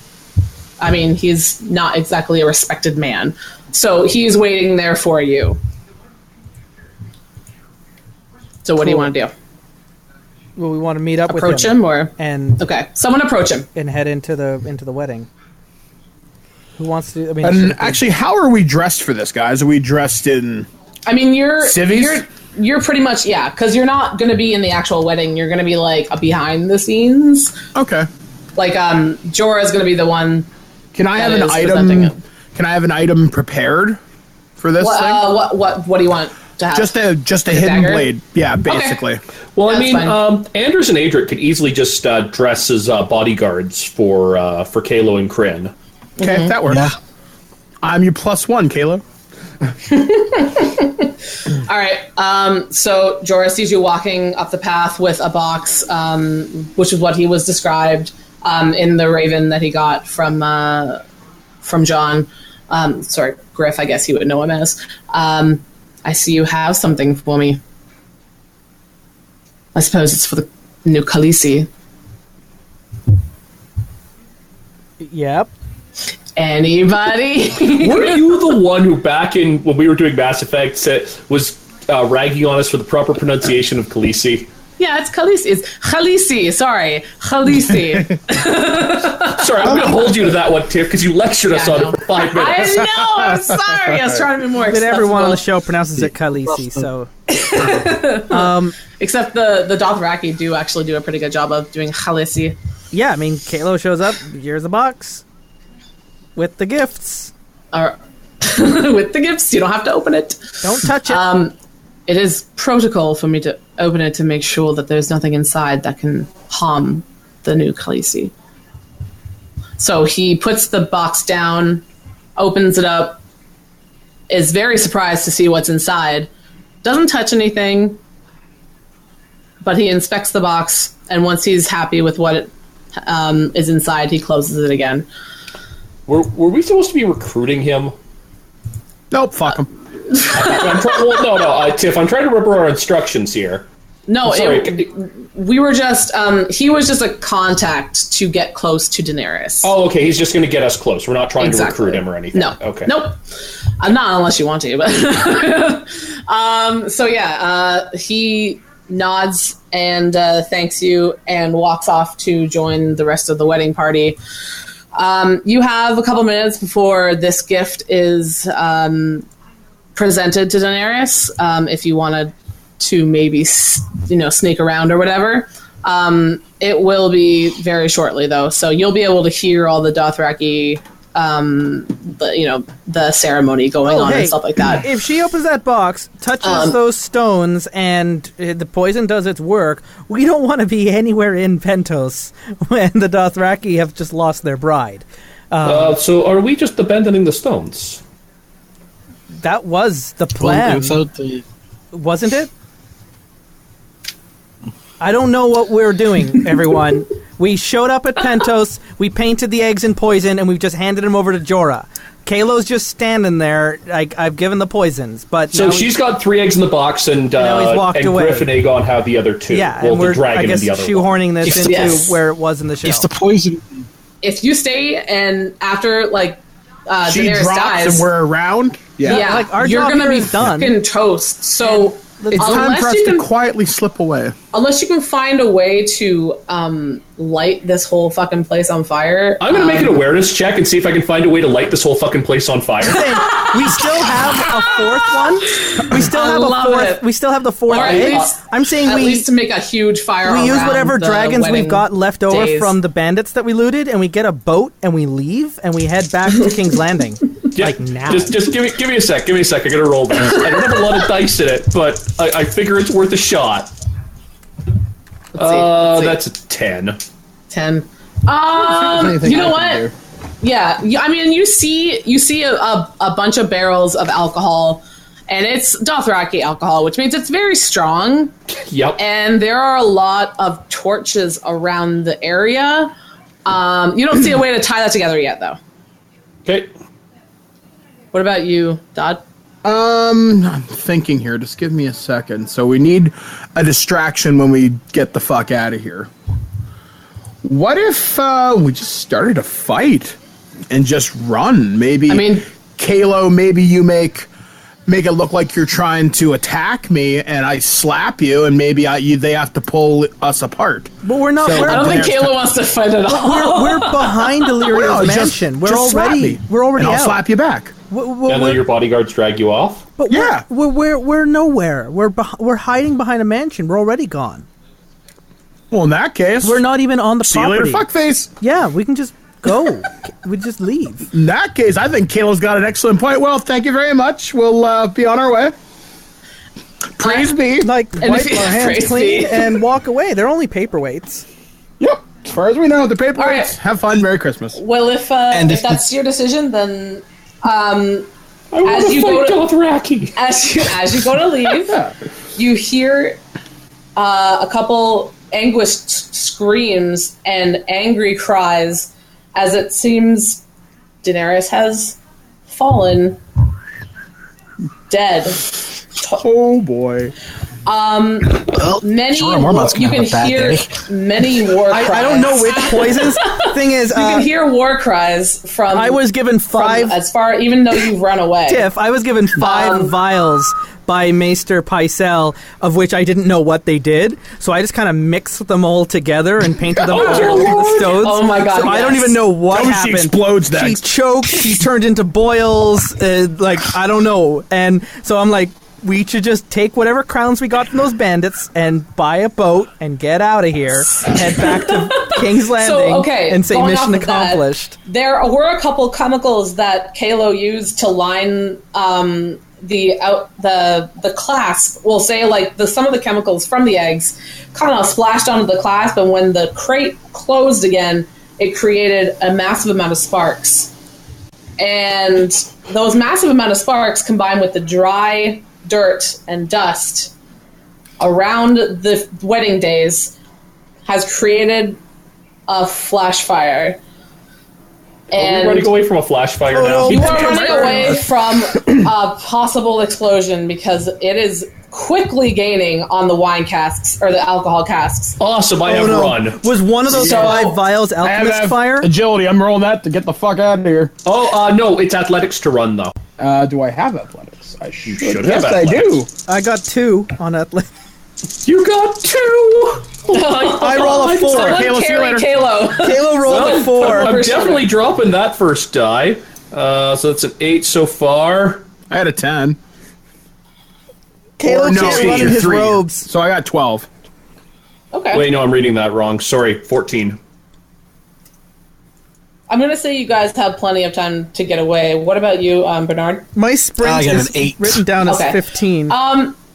I mean, he's not exactly a respected man. So he's waiting there for you. So what do you want to do? Well, we want to meet up Approach with him or and okay, someone approach him. head into the wedding. Who wants to? I mean, And actually, how are we dressed for this, guys? Are we dressed in... I mean, you're Civvies? you're pretty much because you're not going to be in the actual wedding. You're going to be like a behind the scenes. Okay. Like Jorah's going to be the one. Can I have that an is presenting it. item? Can I have an item prepared for this thing? What do you want to have? Just a a hidden dagger? blade. Yeah, basically. Well, I That's mean, fine. Anders and Adric could easily just dress as bodyguards for Kalo and Kryn. Okay, that works. Yeah. I'm your +1, Kayla. All right. So Jorah sees you walking up the path with a box, which is what he was described in the Raven that he got from John. Sorry, Griff. I guess he would know him as. I see you have something for me. I suppose it's for the new Khaleesi. yep. Anybody? Weren't you the one who, back in when we were doing Mass Effect, was ragging on us for the proper pronunciation of Khaleesi? Yeah, it's Khaleesi. It's Khaleesi. Sorry, Khaleesi. Sorry, I'm going to hold you to that one, Tiff, because you lectured us Yeah, I on know. it for 5 minutes. I know. I'm sorry. I was trying to be more. But everyone on the accessible. show pronounces it Khaleesi, so Except the Dothraki do actually do a pretty good job of doing Khaleesi. yeah. I mean, Kalo shows up. Here's a box with the gifts. With the gifts, you don't have to open it. Don't touch it. It is protocol for me to open it to make sure that there's nothing inside that can harm the new Khaleesi. So he puts the box down, opens it up, is very surprised to see what's inside, doesn't touch anything, but he inspects the box, and once he's happy with what is inside, he closes it again. Were we supposed to be recruiting him? Nope, fuck him. Tiff, I'm trying to remember our instructions here. No, we were just, he was just a contact to get close to Daenerys. Oh, okay, he's just going to get us close. We're not trying to recruit him or anything. No. Okay. Nope. Not unless you want to, but... he nods and thanks you and walks off to join the rest of the wedding party. You have a couple minutes before this gift is presented to Daenerys, if you wanted to maybe sneak around or whatever. It will be very shortly though, so you'll be able to hear all the Dothraki the ceremony going on and stuff like that. If she opens that box, touches those stones, and the poison does its work, we don't want to be anywhere in Pentos when the Dothraki have just lost their bride. So are we just abandoning the stones? That was the plan. Wasn't it? I don't know what we're doing, everyone. We showed up at Pentos, we painted the eggs in poison, and we've just handed them over to Jorah. Kalo's just standing there. I've given the poisons, but so she's got 3 eggs in the box, and he's walked away. Griff and Aegon have the other 2. Yeah, well, and we're the dragon I guess and the other shoehorning this into where it was in the show. If the poison, if you stay and after she Daenerys drops dies, and we're around. Yeah, like our you're job gonna here be is done. fucking toast. So It's time for us to quietly slip away. Unless you can find a way to light this whole fucking place on fire. I'm going to make an awareness check and see if I can find a way to light this whole fucking place on fire. We still have a fourth one. We still have a fourth. We still have the fourth. Or at least, I'm saying at least to make a huge fire. We use whatever dragons we've got left over days. from the bandits that we looted, and we get a boat and we leave and we head back to King's Landing. Now. Just give me a sec. Give me a sec. I gotta roll this. I don't have a lot of dice in it, but I figure it's worth a shot. Let's see. That's a 10. 10. You know what? Yeah. I mean, you see a bunch of barrels of alcohol, and it's Dothraki alcohol, which means it's very strong. Yep. And there are a lot of torches around the area. You don't see a way to tie that together yet, though. Okay. What about you, Dodd? I'm thinking here. Just give me a second. So we need a distraction when we get the fuck out of here. What if we just started a fight and just run? Maybe. Kalo, maybe you make it look like you're trying to attack me, and I slap you, and maybe they have to pull us apart. But we're not. I don't think Kalo wants to fight at all. We're behind Illyria's mansion. We're already and I'll out. slap you back. And then your bodyguards drag you off? But we're nowhere. We're hiding behind a mansion. We're already gone. Well, in that case, we're not even on the property. See you later, fuckface. Yeah, we can just go. We just leave. In that case, I think Kalo's got an excellent point. Well, thank you very much. We'll be on our way. Praise be. Wipe our hands clean and walk away. They're only paperweights. Yep. As far as we know, the paperweights. Right. Have fun. Merry Christmas. Well, if that's your decision, then as you go to leave, you hear a couple anguished screams and angry cries as it seems Daenerys has fallen dead. Oh boy. Many you can hear many war cries. I don't know which poisons. Thing is, you can hear war cries from. I was given 5 even though you've run away. Tiff, I was given 5 vials by Maester Pycelle, of which I didn't know what they did, so I just kind of mixed them all together and painted them all over the stones. Oh my god! So I don't even know what happened. She explodes next. She choked. She turned into boils. I don't know. And so I'm like, we should just take whatever crowns we got from those bandits and buy a boat and get out of here, head back to King's Landing, and say mission accomplished. There were a couple chemicals that Kalo used to line the clasp, we'll say like some of the chemicals from the eggs kind of splashed onto the clasp, and when the crate closed again, it created a massive amount of sparks. And those massive amount of sparks combined with the dry dirt and dust around the wedding days has created a flash fire. And we're running away from a flash fire now. You are running away from a possible explosion because it is quickly gaining on the wine casks, or the alcohol casks. Awesome, I have run. Was one of those 5 vials alchemist fire? Agility, I'm rolling that to get the fuck out of here. Oh, no, it's athletics to run, though. Do I have athletics? I should have yes, athletics. I do. I got 2 on athletics. You got 2! I roll a 4. Someone carry Kalo. Kalo rolled a 4. I'm definitely dropping that first die. So that's an 8 so far. I had a 10. Kalo can't run in his 3. robes. So I got 12. Okay. Wait, no, I'm reading that wrong. Sorry, 14. I'm going to say you guys have plenty of time to get away. What about you, Bernard? My sprint got is an 8. written down as 15.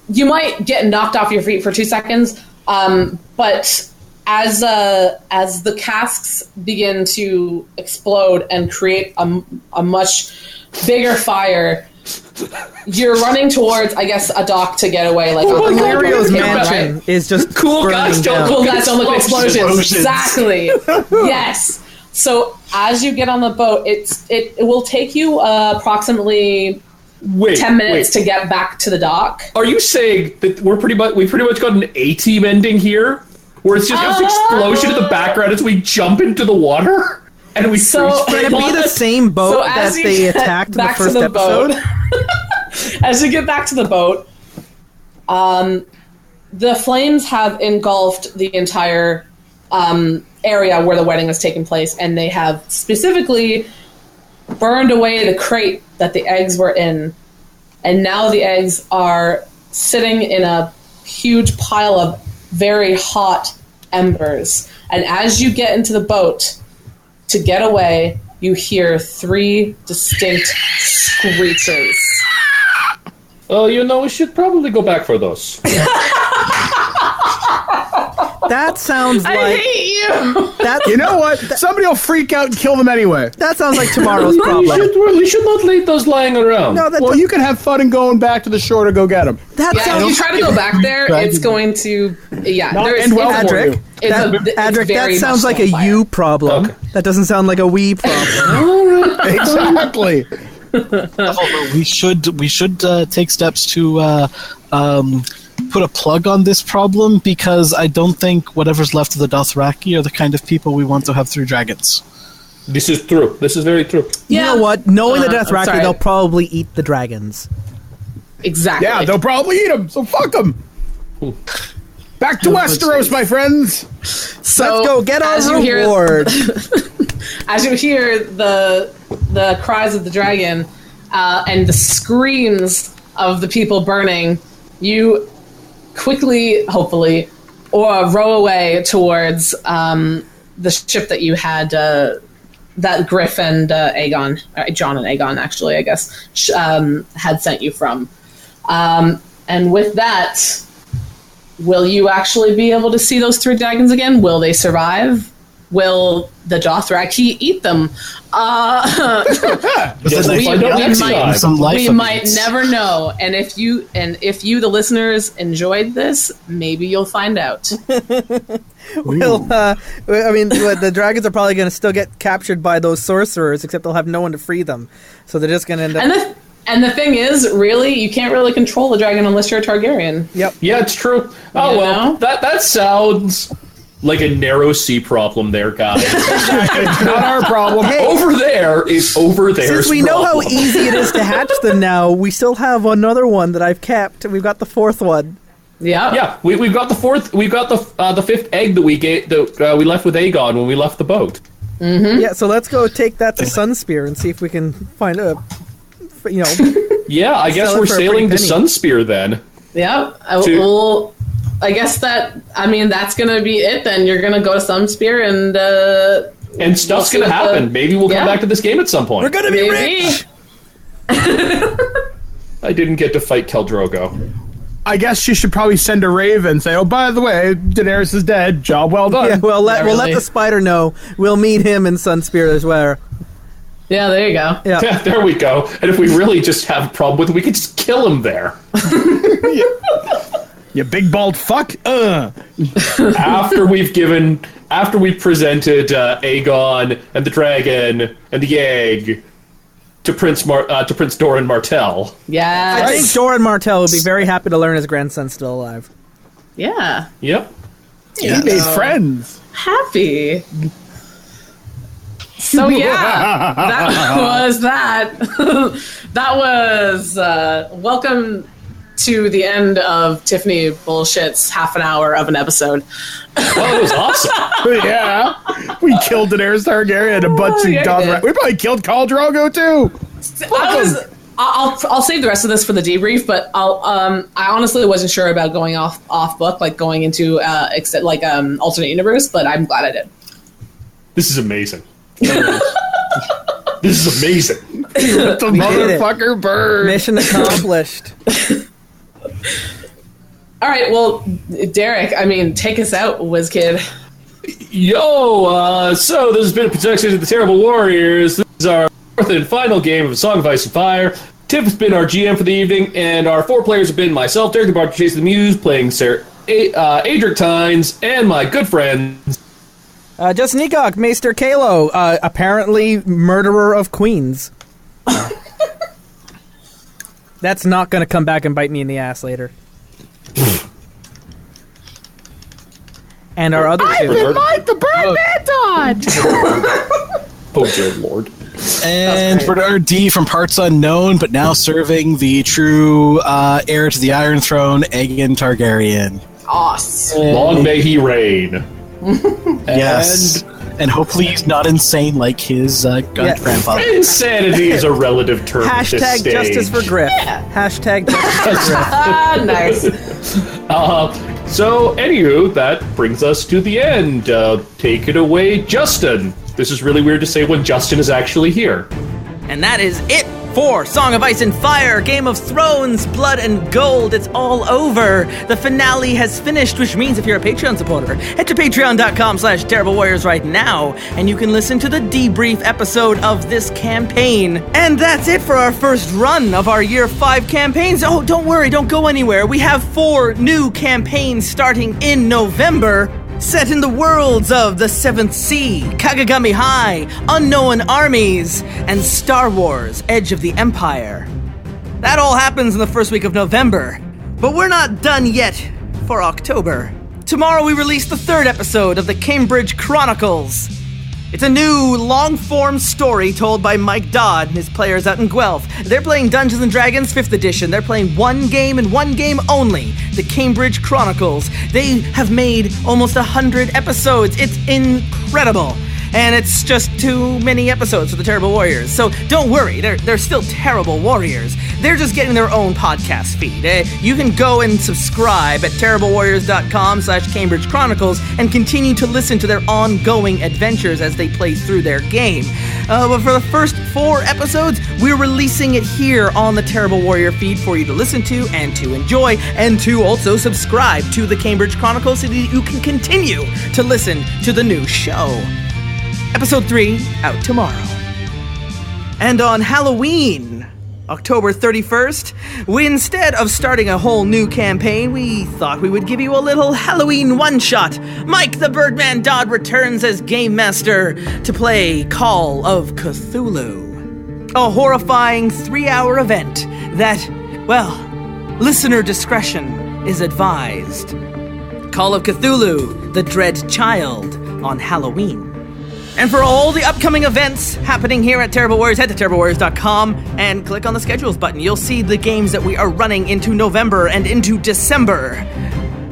You might get knocked off your feet for 2 seconds, but as the casks begin to explode and create a much bigger fire, you're running towards, I guess, a dock to get away. Like Mario's mansion is just cool guys don't cool guys don't look at explosions. Exactly. Yes. So as you get on the boat, it will take you approximately 10 minutes to get back to the dock. Are you saying that we pretty much got an A-team ending here, where it's just an explosion in the background as we jump into the water and we Can it be the same boat that they attacked in the first episode? As you get back to the boat, the flames have engulfed the entire area where the wedding is taking place, and they have specifically burned away the crate that the eggs were in, and now the eggs are sitting in a huge pile of very hot embers. And as you get into the boat to get away, you hear 3 distinct screeches. Oh, we should probably go back for those. That sounds like... I hate you! You know what? Somebody will freak out and kill them anyway. That sounds like tomorrow's problem. We should not leave those lying around. No, Well, you can have fun and going back to the shore to go get them. That Yeah, if sounds... you try to go back there, it's going to... Yeah, Not there's... end well it's- for you. Adric, that very sounds much like a fire. you problem. Okay. That doesn't sound like a we problem. Exactly. Although we should take steps to put a plug on this problem, because I don't think whatever's left of the Dothraki are the kind of people we want to have through dragons. This is true. This is very true. You know what? Knowing the Dothraki, sorry. they'll probably eat the dragons. Exactly. Yeah, they'll probably eat them, so fuck them. Back to Westeros, my friends. So Let's go get our as you hear- reward. As you hear the cries of the dragon and the screams of the people burning, you quickly, hopefully, or row away towards the ship that you had, that Griff and Aegon, John and Aegon, actually, I guess, had sent you from. And with that, will you actually be able to see those 3 dragons again? Will they survive? Will the Dothraki eat them? We might never know. And if you, the listeners, enjoyed this, maybe you'll find out. Well, I mean, the dragons are probably going to still get captured by those sorcerers, except they'll have no one to free them. So they're just going to end up... And the thing is, really, you can't really control the dragon unless you're a Targaryen. Yep. Yeah, it's true. Oh, You well, know? that sounds like a narrow sea problem there, guys. It's not our problem. Over there is over there. Since we know how easy it is to hatch them now, we still have another one that I've kept. We've got the 4th one. Yeah. Yeah, we've got the 4th. We've got the 5th egg that we left with Aegon when we left the boat. Mm-hmm. Yeah, so let's go take that to Sunspear and see if we can find a... Yeah, I guess Sell it we're for a sailing to pretty penny. Sunspear then. Yeah. I guess that's going to be it then. You're going to go to Sunspear And stuff's We'll going to see what happen. Maybe we'll come yeah. back to this game at some point. We're gonna be maybe. rich! I didn't get to fight Khal Drogo. I guess she should probably send a raven and say, "Oh, by the way, Daenerys is dead. Job well done." Yeah, we'll let really. the spider know. We'll meet him in Sunspear as well. Yeah, there you go. Yeah. Yeah, there we go. And if we really just have a problem with it, we could just kill him there. You big bald fuck. After we've presented Aegon and the dragon and the egg to Prince Doran Martell. Yes. I think Doran Martell would be very happy to learn his grandson's still alive. Yeah. Yep. We made friends. Happy. So yeah, that was that. That was welcome to the end of Tiffany Bullshit's half an hour of an episode. Oh, it was awesome. Yeah, we killed Daenerys Targaryen and a bunch of Dodd. We probably killed Khal Drogo too. I'll save the rest of this for the debrief, but I honestly wasn't sure about going off book, like going into alternate universe, but I'm glad I did. This is amazing. This is amazing. Let the motherfucker burn. Mission accomplished. All right, well, Derek, take us out, WizKid. Yo, so this has been a production of the Terrible Warriors. This is our fourth and final game of A Song of Ice and Fire. Tiff has been our GM for the evening, and our 4 players have been myself, Derek the Bard, Chase the Muse, playing Sir Adric Tynes, and my good friends. Justin Ecock, Maester Kalo, apparently murderer of queens. That's not going to come back and bite me in the ass later. And our other two. The Birdman Dodd. Oh, dear Lord. And Bernard D from Parts Unknown, but now serving the true heir to the Iron Throne, Aegon Targaryen. Awesome. Long may he reign. Yes. And hopefully he's not insane like his grandfather. Insanity is a relative term at this Hashtag stage. justice for Griff. Hashtag justice for Griff. Nice. So, anywho, that brings us to the end. Take it away, Justin. This is really weird to say when Justin is actually here. And that is it for Song of Ice and Fire, Game of Thrones, Blood and Gold. It's all over. The finale has finished, which means if you're a Patreon supporter, head to patreon.com/Terrible Warriors right now, and you can listen to the debrief episode of this campaign. And that's it for our first run of our Year 5 campaigns. Oh, don't worry, don't go anywhere. We have 4 new campaigns starting in November. Set in the worlds of the Seventh Sea, Kagagami High, Unknown Armies, and Star Wars, Edge of the Empire. That all happens in the first week of November. But we're not done yet for October. Tomorrow we release the 3rd episode of the Cambridge Chronicles. It's a new, long-form story told by Mike Dodd and his players out in Guelph. They're playing Dungeons & Dragons 5th edition. They're playing one game and one game only, the Cambridge Chronicles. They have made almost 100 episodes. It's incredible. And it's just too many episodes for the Terrible Warriors. So don't worry, they're still Terrible Warriors. They're just getting their own podcast feed. You can go and subscribe at terriblewarriors.com/Cambridge Chronicles and continue to listen to their ongoing adventures as they play through their game. But for the first 4 episodes, we're releasing it here on the Terrible Warrior feed for you to listen to and to enjoy, and to also subscribe to the Cambridge Chronicles so that you can continue to listen to the new show. Episode 3 out tomorrow. And on Halloween, October 31st, instead of starting a whole new campaign, we thought we would give you a little Halloween one-shot. Mike the Birdman Dodd returns as Game Master to play Call of Cthulhu. A horrifying 3-hour event that, well, listener discretion is advised. Call of Cthulhu, the Dread Child, on Halloween. And for all the upcoming events happening here at Terrible Warriors, head to terriblewarriors.com and click on the schedules button. You'll see the games that we are running into November and into December.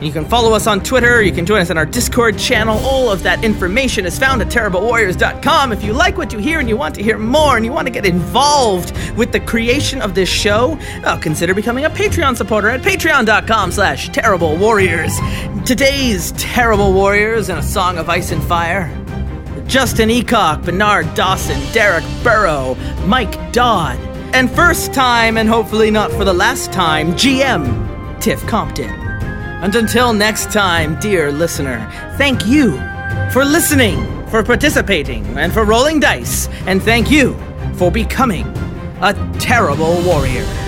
You can follow us on Twitter, you can join us on our Discord channel. All of that information is found at terriblewarriors.com. If you like what you hear and you want to hear more and you want to get involved with the creation of this show, consider becoming a Patreon supporter at patreon.com/Terrible Warriors. Today's Terrible Warriors in A Song of Ice and Fire: Justin Ecock, Bernard Dawson, Derek Burrow, Mike Dodd, and first time, and hopefully not for the last time, GM Tiff Compton. And until next time, dear listener, thank you for listening, for participating, and for rolling dice, and thank you for becoming a terrible warrior.